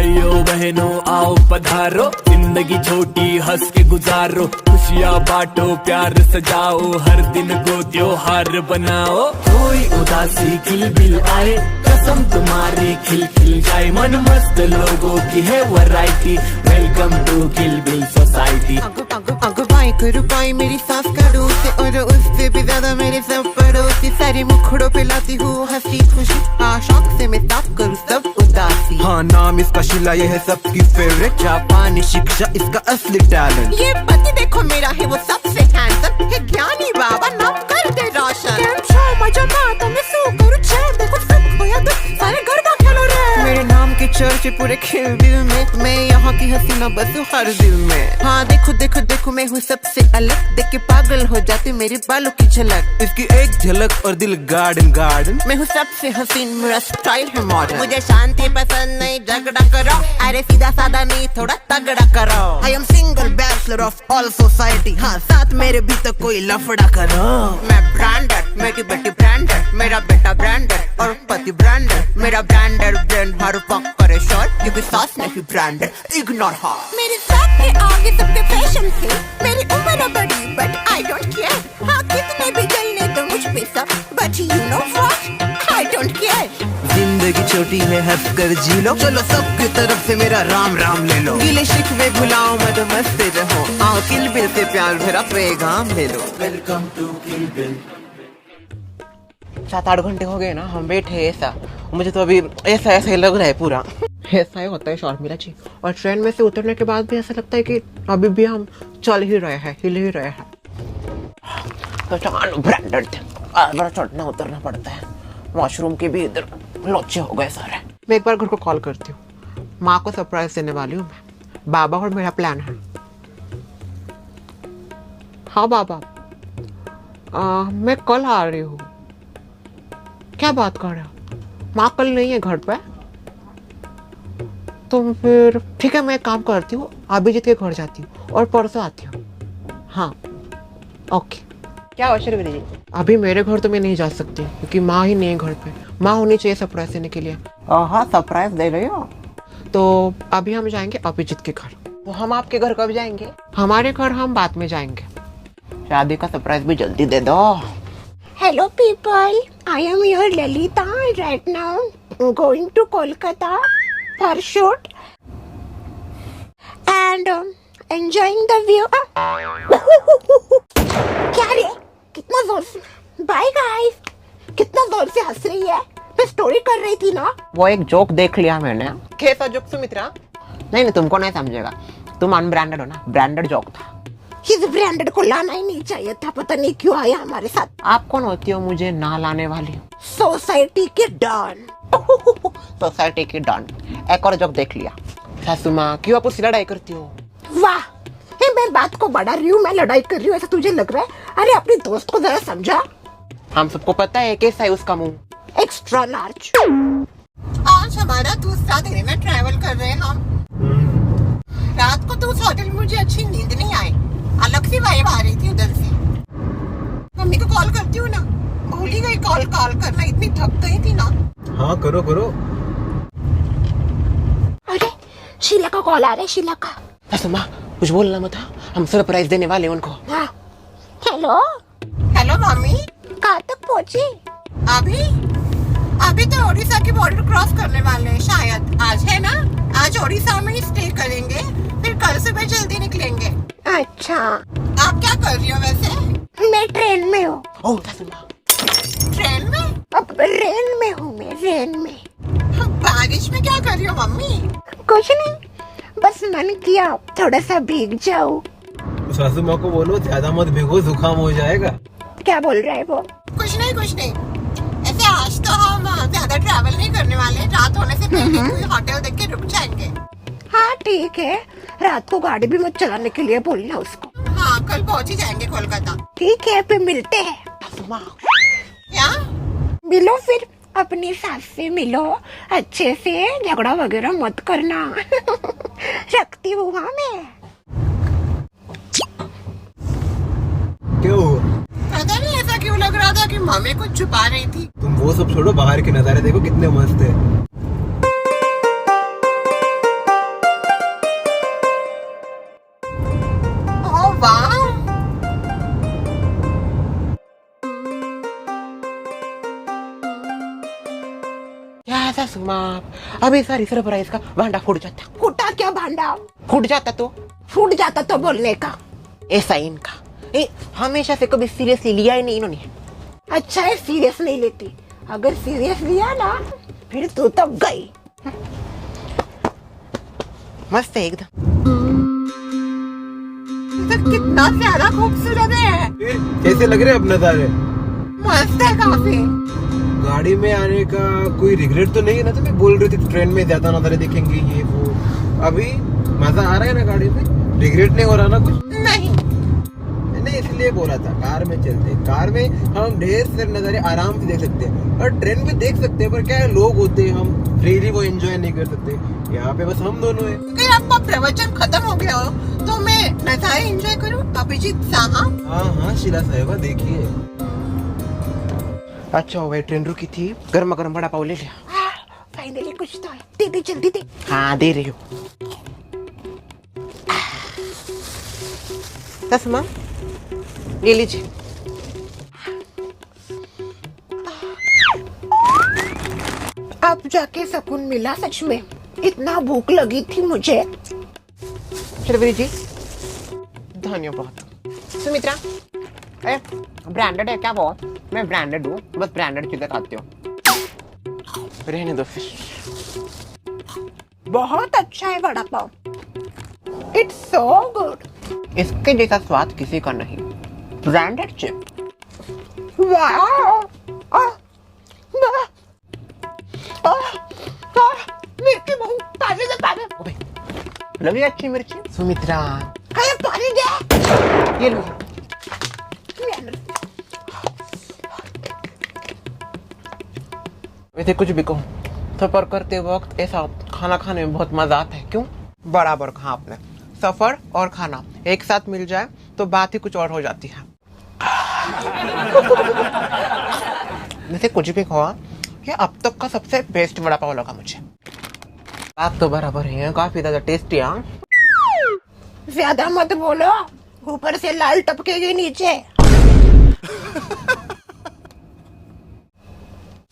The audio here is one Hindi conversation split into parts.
भाइयों बहनों आओ पधारो, जिंदगी छोटी हंस के गुजारो, खुशियाँ बांटो प्यार सजाओ, हर दिन को त्योहार बनाओ। कोई उदासी खिलबिल आए, कसम तुम्हारी खिल खिल जाए, मन मस्त लोगों की है वैरायटी, वेलकम टू खिलबिल सोसाइटी। रुपाई मेरी सास का दोस्त है और उससे भी ज्यादा मेरे सब पड़ोसी, सारे मुखड़ों पे लाती हूँ हंसी खुशी, शौक से मैं साफ करूँ सब उदासी। हाँ नाम इसका शीला, ये है सबकी फेवरेट, जापानी शिक्षा इसका असली टैलेंट। ये पति देखो मेरा है वो सबसे हैंडसम है, ज्ञानी बाबा नाम कर दे रोशन। मजा माता में सो करूँ चैन, देखो सब खोया तो सारे गरबा खेलो रे। मेरे नाम के चर्चे पूरे खिलबिल में, मैं यहाँ की हसीना बस हर दिल में। हाँ देखो देखो देखो मैं हूँ सबसे अलग, देख के पागल हो जाते मेरे बालों की झलक, इसकी एक झलक और दिल गार्डन गार्डन। मैं हूँ सबसे हसीन, मेरा स्टाइल है मॉडर्न। मुझे शांति पसंद नहीं झगड़ा करो, अरे सीधा साधा नहीं थोड़ा तगड़ा करो। I am single bachelor of all society, हाँ साथ मेरे भी तो कोई लफड़ा करो। मैं ब्रांडेड, मेरी बेटी ब्रांडेड, मेरा बेटा ब्रांडेड और पति ब्रांडेड, मेरा ब्रांडेड ब्रांड हर वक्त करे शॉर्ट, क्योंकि सास नहीं ब्रांडेड, इग्नोर हर। मेरे साथ के आगे सबके फैशन थे, मेरी उम्र बड़ी बट आई डोंट केयर, हाँ कितने भी जलने तो मुझ पे सब, but you know what I don't care. जिंदगी छोटी है हंस कर जी लो, चलो सबकी तरफ से मेरा राम राम ले लो, गिले शिकवे भुलाओ मत मस्त रहो, आओ किलबिल से प्यार भरा पैगाम ले लो। Welcome to खिलबिल। 7-8 घंटे हो गए ना हम बैठे ऐसा, मुझे तो अभी ऐसा ऐसा ही लग रहा है पूरा, ऐसा ही होता है शर्मिला जी। और ट्रेन में से उतरने के बाद भी ऐसा लगता है कि अभी भी हम चल ही रहे हैं, हिल ही रहे हैं। तो चलो ब्रांडेड बड़ा चढ़ना उतरना पड़ता है, वॉशरूम के भी इधर लोचे हो गए सारे। मैं एक बार घर को कॉल करती हूँ, माँ को सरप्राइज देने वाली हूँ मैं, बाबा और मेरा प्लान है। हाँ बाबा, मैं कल आ रही हूँ। क्या बात कर रहे हो, माँ कल नहीं है घर पे? तो फिर ठीक है, मैं एक काम करती हूँ, अभिजीत के घर जाती हूँ और परसों आती हूँ। हाँ ओके। क्या अवसर जी? अभी मेरे घर तो मैं नहीं जा सकती क्योंकि माँ ही नहीं है घर पे, माँ होनी चाहिए सरप्राइज देने के लिए। हाँ सरप्राइज दे रही हो? तो अभी हम जाएंगे अभिजीत के घर। तो हम आपके घर कब जाएंगे? हमारे घर हम बाद में जाएंगे। शादी का सरप्राइज भी जल्दी दे दो। Hello people, I am your Lalita right now. I'm going to Kolkata for shoot and enjoying the view. क्या रे? कितना जोर से? Bye guys. कितना जोर से हंस रही है? मैं स्टोरी कर रही थी ना। वो एक जोक देख लिया मैंने। कैसा जोक सुमित्रा? नहीं तुमको नहीं समझेगा, तुम अनब्रांडेड हो ना, ब्रांडेड जोक था। इस ब्रांडेड को लाना ही नहीं चाहिए था, पता नहीं क्यों आया हमारे साथ। आप कौन होती हो मुझे ना लाने वाली? सोसाइटी के डॉन। सोसाइटी के डॉन। एक और जोक देख लिया। सासू माँ क्यों आप उससे लड़ाई करती हो? वाह, मैं बात को बढ़ा रही हूँ, मैं लड़ाई कर रही हूँ ऐसा तुझे लग रहा है? अरे अपनी दोस्त को जरा समझा। हम सबको पता है कैसा है उसका मुंह, एक्स्ट्रा लार्ज। आज हमारा दूसरा दिन है, ट्रैवल कर रहे हैं हम। रात को तो उस होटल में मुझे अच्छी नींद नहीं आई, अलग सी वाइब आ रही थी उधर से। मम्मी को कॉल करती हूँ ना, भूल ही गई कॉल करना, इतनी थक गई थी ना। हाँ करो करो। अरे शीला का कॉल आ रहा है, शीला का। सुमा कुछ बोलना मत, हम सरप्राइज देने वाले उनको। हाँ। हेलो हेलो मम्मी, कहाँ तक पहुँची? अभी तो ओडिशा की बॉर्डर क्रॉस करने वाले हैं शायद, आज है ना, आज ओडिशा में ही स्टे करेंगे, फिर कल सुबह जल्दी निकलेंगे। अच्छा, आप क्या कर रही हो वैसे? मैं ट्रेन में हूँ। ट्रेन में? अब रेन में हूँ मैं, रेन में। बारिश में क्या कर रही हो मम्मी? कुछ नहीं, बस मन किया थोड़ा सा भीग जाऊँ। सासू माँ को बोलो ज्यादा मत भीगो, जुकाम हो जाएगा। क्या बोल रहा है वो? कुछ नहीं। ऐसे आज तो हम ज्यादा ट्रैवल नहीं करने वाले, रात होने से पहले कोई होटल देख के रुक जाएंगे। हाँ ठीक है, रात को गाड़ी भी मत चलाने के लिए बोलना उसको। हाँ कल पहुँच ही जाएंगे कोलकाता। ठीक है फिर मिलते हैं। क्या? मिलो फिर, अपनी सास से मिलो, अच्छे से झगड़ा वगैरह मत करना। रखती हूँ हाँ मैं। क्यों हुआ? पता नहीं ऐसा क्यों लग रहा था कि मम्मी कुछ छुपा रही थी। तुम वो सब छोड़ो, बाहर के नजारे देखो कितने मस्त है। सुषमा अभी सारी सरप्राइज का भांडा फूट जाता। फूटा क्या भांडा? फूट जाता तो फूट जाता तो बोलने का। ऐसा ही इनका हमेशा से कभी सीरियसली लिया ही नहीं इन्होंने। अच्छा है सीरियस नहीं लेती, अगर सीरियस लिया ना फिर तू तो गई। मस्त है एकदम। तो कितना ज्यादा खूबसूरत है। फिर कैसे लग रहे हैं अब नजारे? मस्त है काफी। गाड़ी में आने का कोई रिग्रेट तो नहीं है ना? तुम्हें बोल रही थी ट्रेन में ज्यादा नजारे देखेंगे ये वो, अभी मजा आ रहा है ना गाड़ी में? रिग्रेट नहीं हो रहा ना कुछ? नहीं मैंने इसलिए बोला था कार में चलते, कार में हम ढेर सारे नजारे आराम से देख सकते हैं, और ट्रेन भी देख सकते हैं, पर क्या है लोग होते हैं, हम फ्रीली वो एंजॉय नहीं कर सकते। यहाँ पे बस हम दोनों हैं। अगर आपका प्रवचन खत्म हो गया हो तो मैं नजारे एंजॉय करूं। अभिजीत साहब। हाँ शीला साहिबा देखिए। अच्छा वही ट्रेन रुकी थी, गर्मा गर्म बड़ा पाव ले लिया। फाइनली कुछ तो है, दे दे जल्दी दे। हाँ दे रही हूँ। तस्मा ले लीजिए। अब जाके सुकून मिला सच में, इतना भूख लगी थी मुझे। श्रीवरी जी धन्यवाद। सुमित्रा ब्रांडेड है क्या वो? मैं ब्रांडेड हूँ, बस ब्रांडेड चीजें खाती हूँ। रहने दो फिर। बहुत अच्छा है vada pav, it's so good. इसके जैसा स्वाद किसी का नहीं। Branded chip. वाह मिर्ची बहुत ताजे से ताजे। लगी अच्छी मिर्ची। सुमित्रा अरे पानी दे। ये लो। वैसे कुछ भी कहूँ, सफर करते वक्त ऐसा खाना खाने में बहुत मजा आता है। क्यों? बराबर कहा आपने, सफर और खाना एक साथ मिल जाए तो बात ही कुछ और हो जाती है। वैसे कुछ भी कहा, ये अब तक का सबसे बेस्ट वड़ा पाव लगा मुझे। बात तो बराबर है, काफी ज्यादा टेस्टी है। ज्यादा मत बोलो, ऊपर से लाल टपकेगी नीचे।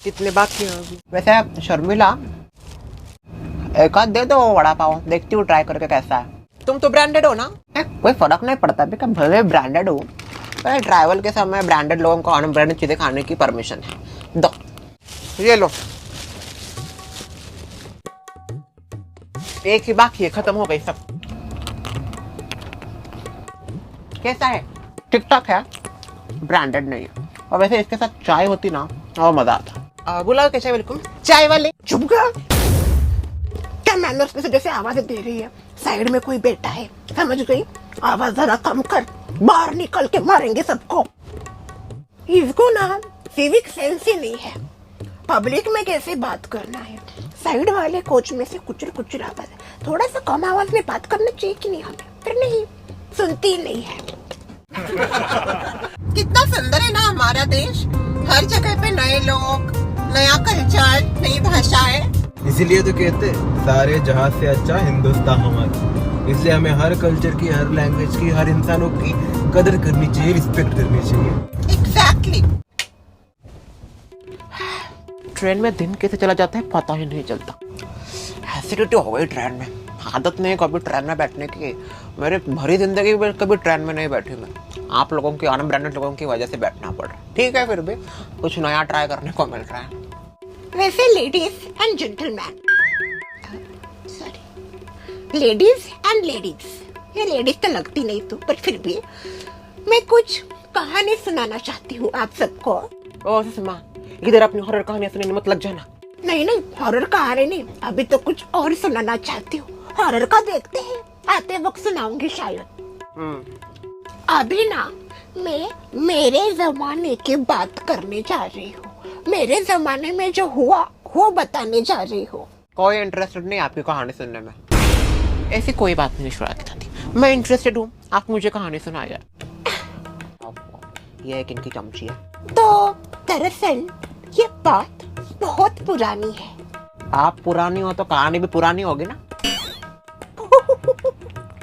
कितने बाकी हैं? वैसे शर्मिला एक आध दे दो वड़ा पाव, देखती हूँ ट्राई करके कैसा है। तुम तो ब्रांडेड हो ना? कोई फर्क नहीं पड़ता भी, भले ब्रांडेड हो, पर ट्रैवल के समय ब्रांडेड लोगों को अनब्रांडेड चीजें खाने की परमिशन है। दो ये लो, एक ही बाकी है, खत्म हो गई सब। कैसा है? ठीक ठाक है, ब्रांडेड नहीं है। और वैसे इसके साथ चाय होती ना और मजा आता। बुलाओ कैसा? बिल्कुल चाय वाले। चुप कर, क्या मैनर्स में से जैसे आवाजें दे रही है, साइड में कोई बैठा है, समझ गई? आवाज जरा कम कर, बाहर निकल के मारेंगे सबको। इसको ना सिविक सेंस ही नहीं है, पब्लिक में कैसे बात करना है। साइड वाले कोच में से कुचर कुचर आवाज है, थोड़ा सा कम आवाज में बात करना चाहिए कि नहीं हमें? फिर नहीं सुनती नहीं है। कितना सुंदर है ना हमारा देश, हर जगह पे नए लोग, नया कल्चर, नई भाषाएं। इसीलिए तो कहते हैं सारे जहां से अच्छा हिंदुस्तान हमारा। इसलिए हमें हर कल्चर की, हर लैंग्वेज की, हर इंसानों की कदर करनी चाहिए, रिस्पेक्ट करनी चाहिए। एग्जैक्टली। ट्रेन में दिन कैसे चला जाता है पता ही नहीं चलता। एसिडिटी हो गई ट्रेन में, आदत नहीं कभी ट्रेन में बैठने की। मेरे भरी जिंदगी में कभी ट्रेन में नहीं बैठी मैं, आप लोगों की अनब्रांडेड लोगों की वजह से बैठना पड़ रहा है। ठीक है, फिर भी कुछ नया ट्राई करने को मिल रहा है। वैसे ladies and gentleman, sorry ladies and ladies, ये लेडीज तो लगती नहीं तो, पर फिर भी मैं कुछ कहानी सुनाना चाहती हूँ आप सबको। ओ सुषमा, इधर अपनी हॉरर कहानियां सुनने मत लग जाना। नहीं नहीं, हॉरर कहानी नहीं, अभी तो कुछ और सुनाना चाहती हूँ। हॉरर का देखते हैं, आते वक्त सुनाऊंगी शायद। अभी ना मैं मेरे जमाने की बात करने जा रही हूँ, मेरे जमाने में जो हुआ वो बताने जा रही हूँ। कोई इंटरेस्टेड नहीं आपकी कहानी सुनने में, ऐसी कोई बात नहीं सुनाती थी। मैं इंटरेस्टेड हूँ, आप मुझे कहानी सुनाइए। ये एक इनकी चमची है। तो दरअसल ये बात बहुत पुरानी है। आप पुरानी हो तो कहानी भी पुरानी होगी ना?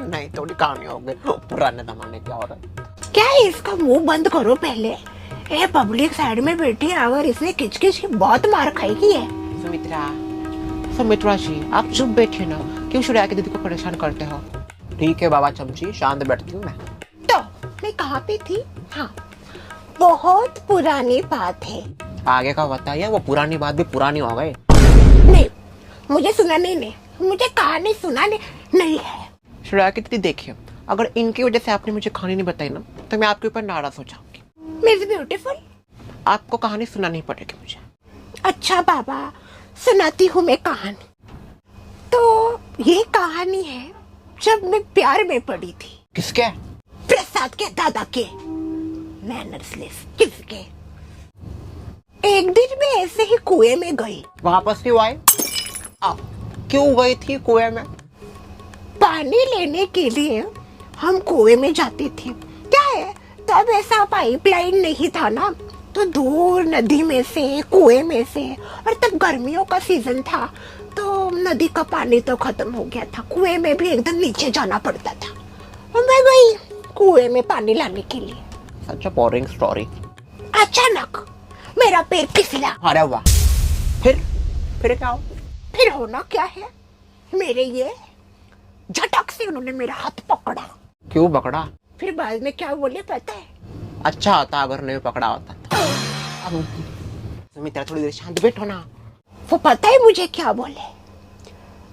नहीं, थोड़ी कहानी होगी पुराने जमाने की। और क्या है, इसका मुंह बंद करो पहले। ये पब्लिक साइड में बैठी है, अगर इसने किचकिच की बहुत मार खाएगी है। सुमित्रा सुमित्रा जी, आप चुप बैठिए ना, क्यों श्रेया की दीदी को परेशान करते हो? ठीक है बाबा चमची, शांत बैठती हूँ मैं। तो मैं कहाँ पे थी? हाँ, बहुत पुरानी बात है। आगे का बताइए, वो पुरानी बात भी पुरानी हो गई। नहीं, मुझे सुनाने नहीं, मुझे कहानी सुनाने नहीं है। श्रेया की दीदी देखिए, अगर इनकी वजह से आपने मुझे कहानी नहीं बताई ना, तो मैं आपके ऊपर नाराज हो जाऊंगी। मिस ब्यूटीफुल, आपको कहानी सुनानी पड़ेगी मुझे। अच्छा बाबा, सुनाती हूँ मैं कहानी। तो ये कहानी है जब मैं प्यार में पड़ी थी। किसके? प्रसाद के दादा के। मैनर्सलेस किसके? एक दिन मैं ऐसे ही कुएं में गई। वापस क्यों आए? आप क्यों गई थी कुएं में? पानी लेने के लिए हम कुएं में जाते थे। क्या है, तब ऐसा पाइपलाइन नहीं था ना, तो दूर नदी में से, कुएं में से, और तब गर्मियों का सीजन था, तो नदी का पानी तो खत्म हो गया था, कुएं में भी एकदम नीचे जाना पड़ता था। और मैं गई कुएं में पानी लाने के लिए। सच अ बोरिंग स्टोरी। अचानक मेरा पैर फिसला। अरे वाह, फिर क्या हो? फिर होना क्या है, मेरे ये झटक से उन्होंने मेरा हाथ पकड़ा। क्यों पकड़ा? फिर बाद में क्या बोले पता है? अच्छा होता अगर नहीं पकड़ा होता तो। अब सुमित्रा थोड़ी देर शांत बैठो ना। वो पता है मुझे क्या बोले?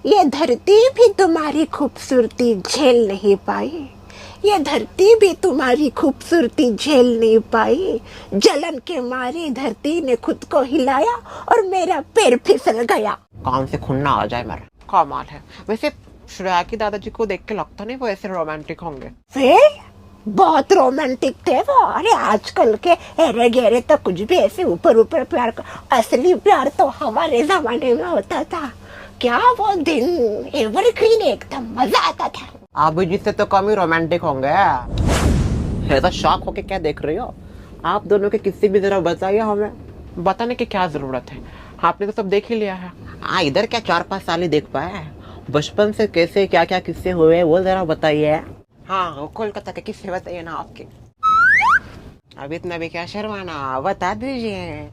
ये धरती भी तुम्हारी खूबसूरती झेल नहीं पाई, ये धरती भी तुम्हारी खूबसूरती झेल नहीं पाई, जलन के मारे धरती ने खुद को हिलाया और मेरा पैर फिसल गया। कान से खून ना आ जाए मेरा। कमाल है। वैसे श्रेया की दादाजी को देख के लगता नहीं वो ऐसे रोमांटिक होंगे। फिर बहुत रोमांटिक थे वो। अरे आजकल के हेरे गेरे तो कुछ भी ऐसे ऊपर ऊपर प्यार का, असली प्यार तो हमारे जमाने में होता था। क्या वो दिन एवरग्रीन, एकदम मजा आता था। आप भी जिससे तो कम ही रोमांटिक होंगे। ऐसा शॉक होके क्या देख रही हो? आप दोनों के किस्से भी जरा बताइए हमें। बताने की क्या जरूरत है, आपने तो सब देख ही लिया है। हाँ, इधर क्या 4-5 साल ही देख पाए, बचपन से कैसे क्या क्या किस्से हुए वो जरा बताइए। हाँ, कोलकाता के किस्से बताइए ना आपके। अब इतना भी क्या शर्माना, बता दीजिए।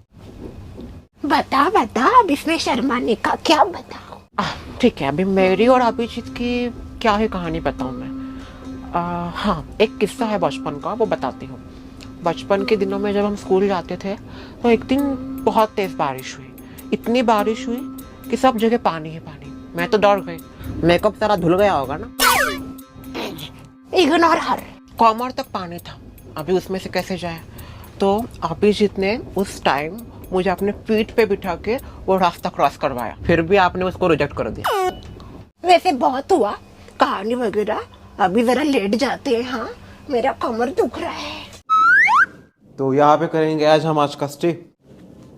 बता अब इसमें शर्माने का क्या बताओ? ठीक है, अभी मेरी और अभिजीत की क्या है कहानी बताऊं मैं। हाँ, एक किस्सा है बचपन का, वो बताती हूँ। बचपन के दिनों में जब हम स्कूल जाते थे तो एक दिन बहुत तेज बारिश हुई। इतनी बारिश हुई कि सब जगह पानी है पानी। मैं तो डर गई, मेकअप सारा धुल गया होगा ना। Ignore her. कमर तक पानी था, अभी उसमें से कैसे जाए। तो अभिजीत ने उस टाइम मुझे अपने पीठ पे बिठा के वो रास्ता क्रॉस करवाया, फिर भी आपने उसको रिजेक्ट कर दिया। वैसे बहुत हुआ कहानी वगैरह, अभी जरा लेट जाते हैं। हाँ, मेरा कमर दुख रहा है। तो यहाँ पे करेंगे आज हम आज का स्टे।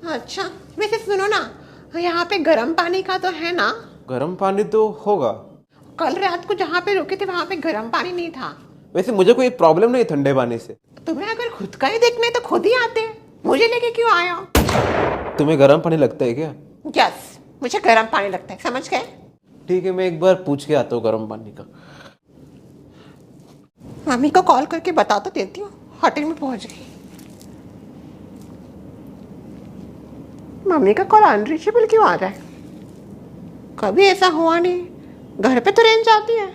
अच्छा, वैसे सुनो ना, यहाँ पे गर्म पानी का तो है ना? गर्म पानी तो होगा। कल रात को जहाँ पे रुके थे वहाँ पे गर्म पानी नहीं था। वैसे मुझे कोई प्रॉब्लम नहीं ठंडे पानी से। तुम्हें अगर खुद का ही देखना है तो खुद ही आते, मुझे लेके क्यों आए हो? तुम्हें गर्म पानी लगता है क्या? यस, मुझे गर्म पानी लगता है, समझ गए? ठीक है, मैं एक बार पूछ के आता हूँ गर्म पानी का। मम्मी को कॉल करके बता तो देती हूँ, होटल में पहुंच गई। मम्मी का कॉल अनरीचेबल क्यों आ रहा है? कभी ऐसा हुआ नहीं, घर पे तो रेंज आती है।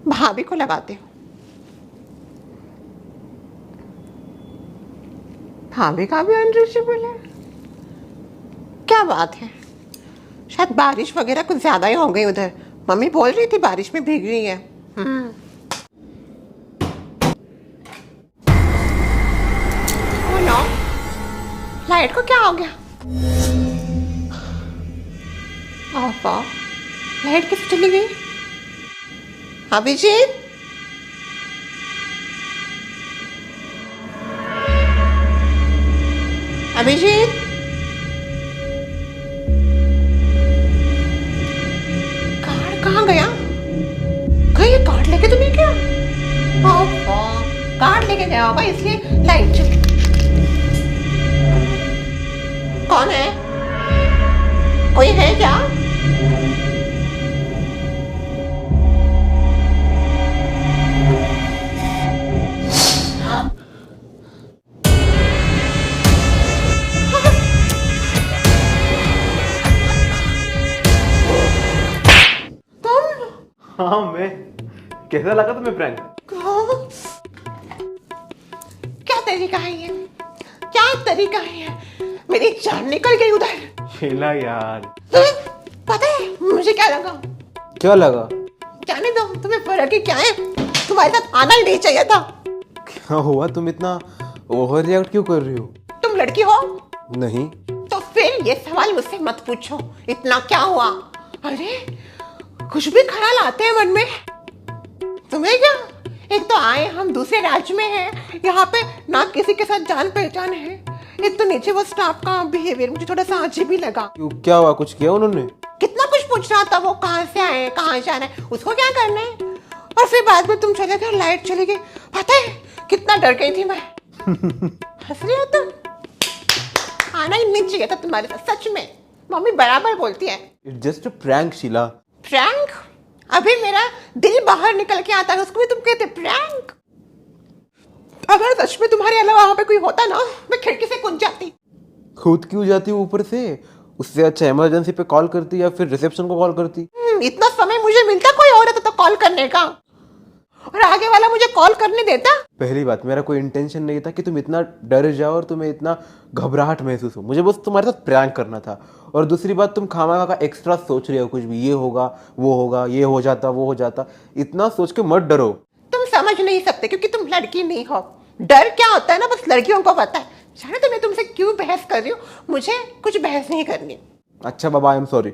भाभी को लगाते हो। भाभी का भी अनरीचेबल है, क्या बात है? शायद बारिश वगैरह कुछ ज्यादा ही हो गई उधर। मम्मी बोल रही थी बारिश में भीग रही है। लाइट को क्या हो गया? लाइट किस चली गई? अभिजीत, अभिजीत, कार्ड कहाँ गया? कहीं कार्ड लेके तो नहीं गया? कार्ड लेके गया होगा इसलिए लाइट चली। कौन है? कोई है क्या? हाँ मैं। कैसा लगा तुम्हें प्रैंक? क्या तरीका है ये? क्या तरीका है ये? मेरी जान निकल गई उधर। शीला यार। तुम्हें पता है मुझे क्या लगा? क्या लगा? जाने दो, तुम्हें फर्क ही क्या है? तुम्हारे साथ आना ही नहीं चाहिए था। क्या हुआ? तुम इतना ओवर रिएक्ट क्यों कर रही हो? तुम लड़की हो नहीं। तो फिर ये सवाल मुझसे मत पूछो, इतना क्या हुआ? अरे कुछ भी ख्याल आते हैं मन में। तुम्हें क्या? एक तो आए हम दूसरे राज्य में हैं, यहाँ पे ना किसी के साथ जान पहचान है। एक तो नीचे वो स्टाफ का बिहेवियर मुझे थोड़ा सा अजीब भी लगा। क्यों, क्या हुआ? कुछ किया उन्होंने? कितना कुछ पूछ रहा था वो, कहाँ से आए, कहाँ जाना है, उसको क्या करना है। और फिर बाद में तुम चले गए, लाइट चली गई। पता है कितना डर गई थी मैं। हंस रही हो तुम? आना ही नहीं चाहिए था तुम्हारे साथ, सच में। मम्मी बराबर बोलती है। It's just a prank Sheela. Prank? अभी मेरा दिल बाहर निकल के आता है, उसको भी तुम कहते प्रैंक? अगर सच में तुम्हारे अलावा वहां पे कोई होता ना, मैं खिड़की से कूद जाती। खुद क्यों जाती ऊपर से? उससे अच्छा इमरजेंसी पे कॉल करती या फिर रिसेप्शन को कॉल करती। इतना समय मुझे मिलता कोई और होता तो कॉल करने का, और आगे वाला मुझे कॉल करने देता। पहली बात, मेरा कोई इंटेंशन नहीं था कि तुम इतना डर जाओ और तुम्हें इतना घबराहट महसूस हो। मुझे बस तुम्हारे साथ प्रैंक करना था। और दूसरी बात, तुम खामा का एक्स्ट्रा सोच रहे हो, कुछ भी ये होगा वो होगा, ये हो जाता वो हो जाता। इतना सोच के मत डरो। तुम समझ नहीं सकते क्योंकि तुम लड़की नहीं हो। डर क्या होता है ना, बस लड़कियों को पता है। जाने तो मैं तुमसे क्यों बहस कर रही हूँ, मुझे कुछ बहस नहीं करनी। अच्छा बाबा, आई एम सॉरी।